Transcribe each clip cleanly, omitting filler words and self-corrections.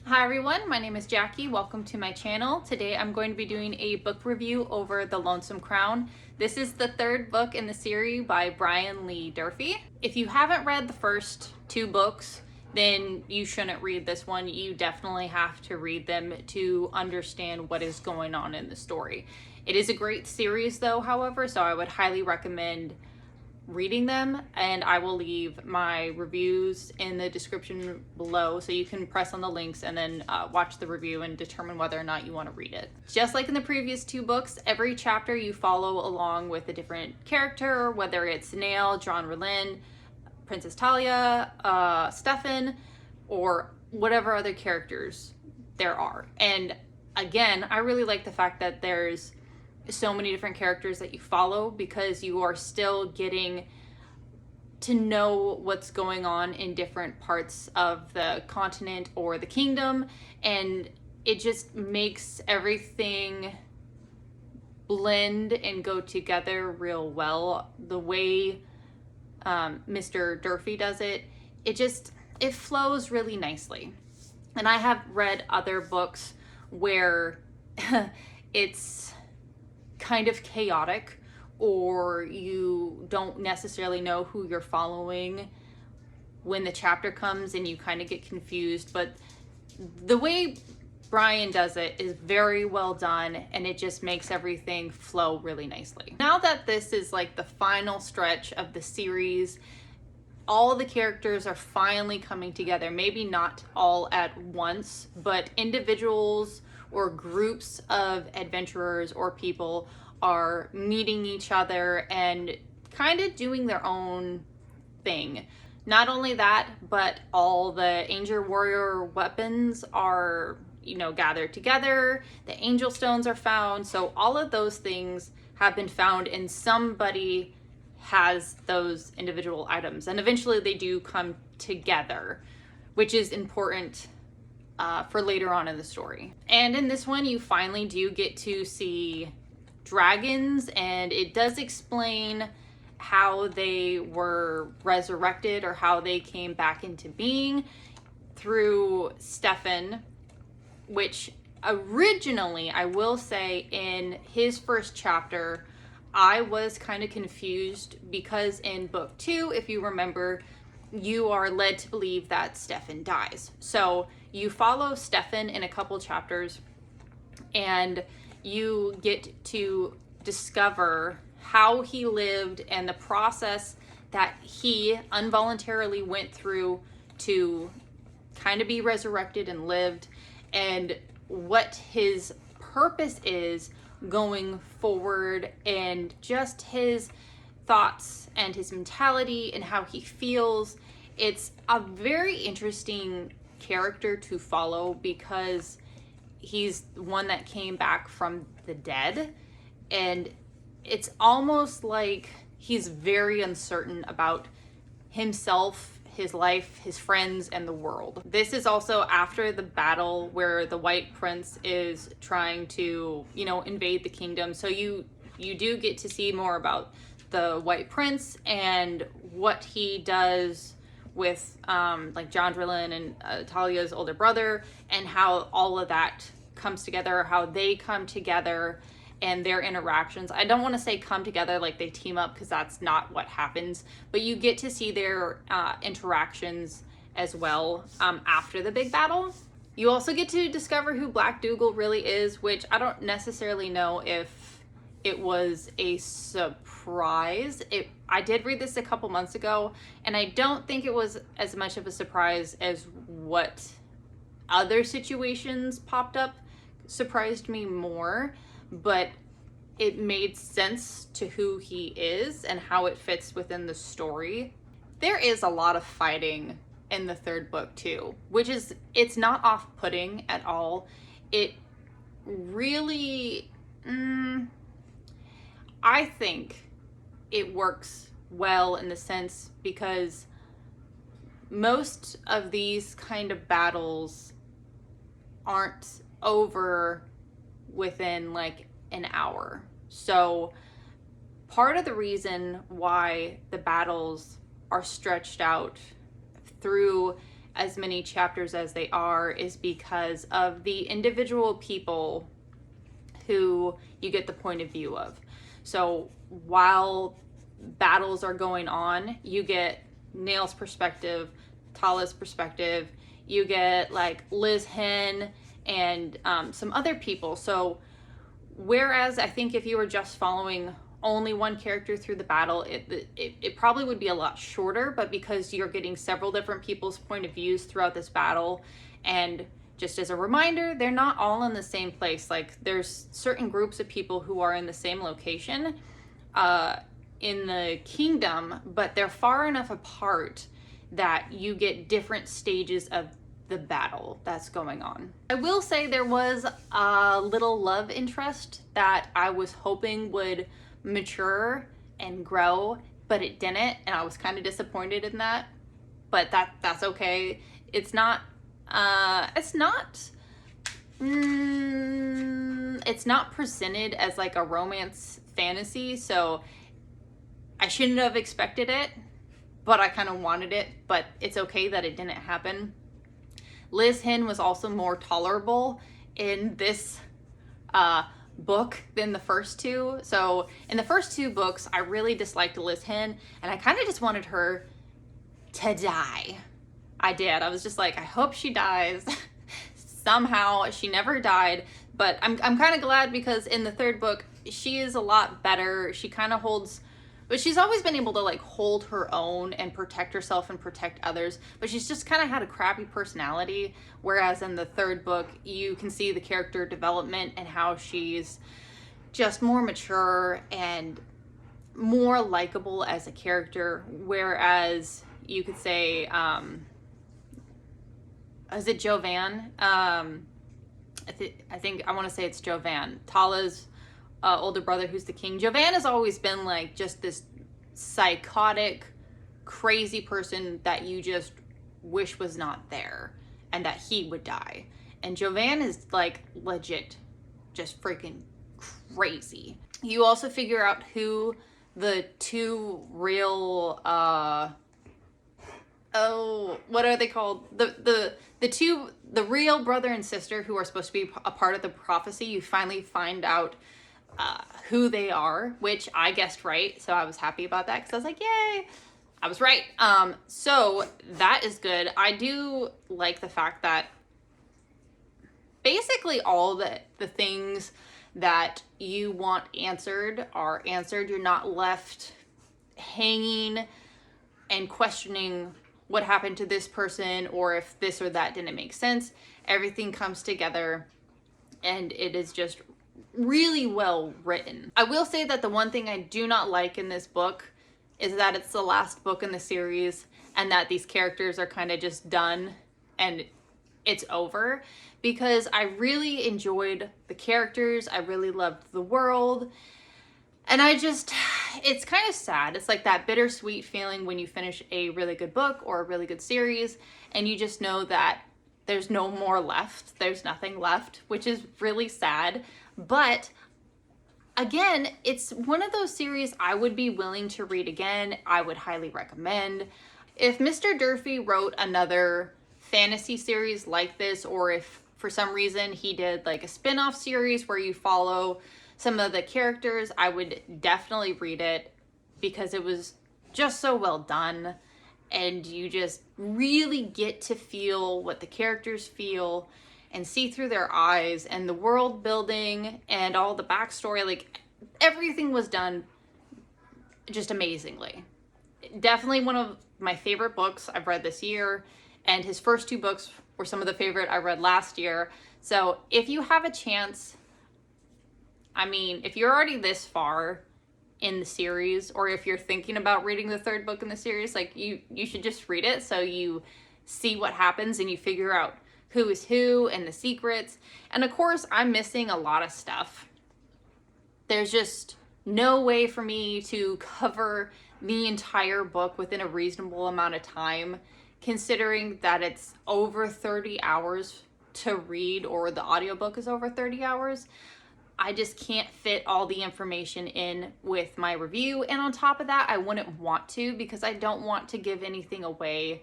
Hi everyone, my name is Jackie. Welcome to my channel. Today I'm going to be doing a book review over The Lonesome Crown. This is the third book in the series by Brian Lee Durfee. If you haven't read the first two books, then you shouldn't read this one. You definitely have to read them to understand what is going on in the story. It is a great series though, however, so I would highly recommend reading them, and I will leave my reviews in the description below so you can press on the links and then watch the review and determine whether or not you want to read it. Just like in the previous two books, every chapter you follow along with a different character, whether it's Nail, John Rowland, Princess Talia, Stefan, or whatever other characters there are. And again, I really like the fact that there's so many different characters that you follow, because you are still getting to know what's going on in different parts of the continent or the kingdom, and it just makes everything blend and go together real well. The way Mr. Durfee does it, it flows really nicely. And I have read other books where it's kind of chaotic, or you don't necessarily know who you're following when the chapter comes and you kind of get confused. But the way Brian does it is very well done, and it just makes everything flow really nicely. Now that this is like the final stretch of the series, all the characters are finally coming together. Maybe not all at once, but individuals or groups of adventurers or people are meeting each other and kind of doing their own thing. Not only that, but all the Angel Warrior weapons are, gathered together. The Angel Stones are found. So all of those things have been found, and somebody has those individual items. And eventually they do come together, which is important for later on in the story. And in this one, you finally do get to see dragons, and it does explain how they were resurrected, or how they came back into being through Stefan, which originally, I will say, in his first chapter, I was kind of confused, because in book 2, if you remember, you are led to believe that Stefan dies. So you follow Stefan in a couple chapters, and you get to discover how he lived and the process that he involuntarily went through to kind of be resurrected and lived, and what his purpose is going forward, and just his thoughts and his mentality and how he feels. It's a very interesting character to follow, because he's one that came back from the dead, and it's almost like he's very uncertain about himself, his life, his friends, and the world. This is also after the battle where the White Prince is trying to, invade the kingdom. So you do get to see more about the White Prince and what he does with like John Rowland and Talia's older brother, and how all of that comes together, how they come together and their interactions. I don't want to say come together like they team up, because that's not what happens, but you get to see their interactions as well after the big battle. You also get to discover who Black Dougal really is, which I don't necessarily know if it was a surprise. I did read this a couple months ago, and I don't think it was as much of a surprise as what other situations popped up surprised me more, but it made sense to who he is and how it fits within the story. There is a lot of fighting in the third book too, which is, it's not off-putting at all. It really, I think it works well in the sense, because most of these kind of battles aren't over within like an hour. So part of the reason why the battles are stretched out through as many chapters as they are is because of the individual people who you get the point of view of. So while battles are going on, you get Nail's perspective, Tala's perspective, you get like Liz Hen and some other people. So whereas I think if you were just following only one character through the battle, it probably would be a lot shorter, but because you're getting several different people's point of views throughout this battle, and just as a reminder, they're not all in the same place. Like there's certain groups of people who are in the same location in the kingdom, but they're far enough apart that you get different stages of the battle that's going on. I will say there was a little love interest that I was hoping would mature and grow, but it didn't, and I was kind of disappointed in that. But that's okay. It's not presented as like a romance fantasy, so I shouldn't have expected it, but I kind of wanted it, but it's okay that it didn't happen. Liz Hen was also more tolerable in this book than the first two. So in the first two books, I really disliked Liz Hen, and I kind of just wanted her to die. I did. I was just like, I hope she dies. Somehow she never died, but I'm kind of glad, because in the third book, she is a lot better. She kind of holds, but she's always been able to like hold her own and protect herself and protect others, but she's just kind of had a crappy personality. Whereas in the third book, you can see the character development and how she's just more mature and more likable as a character. Whereas you could say, is it Jovan? I think I want to say it's Jovan, Tala's older brother, who's the king. Jovan has always been like just this psychotic, crazy person that you just wish was not there and that he would die. And Jovan is like legit just freaking crazy. You also figure out who the two real what are they called? The real brother and sister who are supposed to be a part of the prophecy. You finally find out who they are, which I guessed right, so I was happy about that, because I was like, yay, I was right. So that is good. I do like the fact that basically all the things that you want answered are answered. You're not left hanging and questioning what happened to this person, or if this or that didn't make sense. Everything comes together, and it is just really well written. I will say that the one thing I do not like in this book is that it's the last book in the series, and that these characters are kind of just done and it's over, because I really enjoyed the characters. I really loved the world, and it's kind of sad. It's like that bittersweet feeling when you finish a really good book or a really good series and you just know that there's no more left. There's nothing left, which is really sad. But again, it's one of those series I would be willing to read again. I would highly recommend. If Mr. Durfee wrote another fantasy series like this, or if for some reason he did like a spin-off series where you follow some of the characters, I would definitely read it, because it was just so well done, and you just really get to feel what the characters feel and see through their eyes, and the world building and all the backstory. Like, everything was done just amazingly. Definitely one of my favorite books I've read this year, and his first two books were some of the favorite I read last year. So if you have a chance, I mean, if you're already this far in the series, or if you're thinking about reading the third book in the series, like you should just read it so you see what happens and you figure out who is who and the secrets. And of course, I'm missing a lot of stuff. There's just no way for me to cover the entire book within a reasonable amount of time, considering that it's over 30 hours to read, or the audiobook is over 30 hours. I just can't fit all the information in with my review. And on top of that, I wouldn't want to, because I don't want to give anything away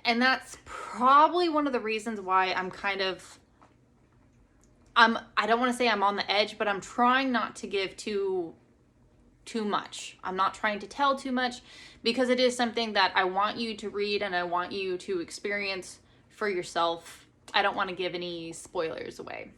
And that's probably one of the reasons why I'm kind of, I don't want to say I'm on the edge, but I'm trying not to give too much. I'm not trying to tell too much because it is something that I want you to read and I want you to experience for yourself. I don't want to give any spoilers away.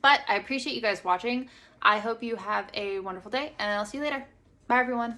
But I appreciate you guys watching. I hope you have a wonderful day and I'll see you later. Bye everyone.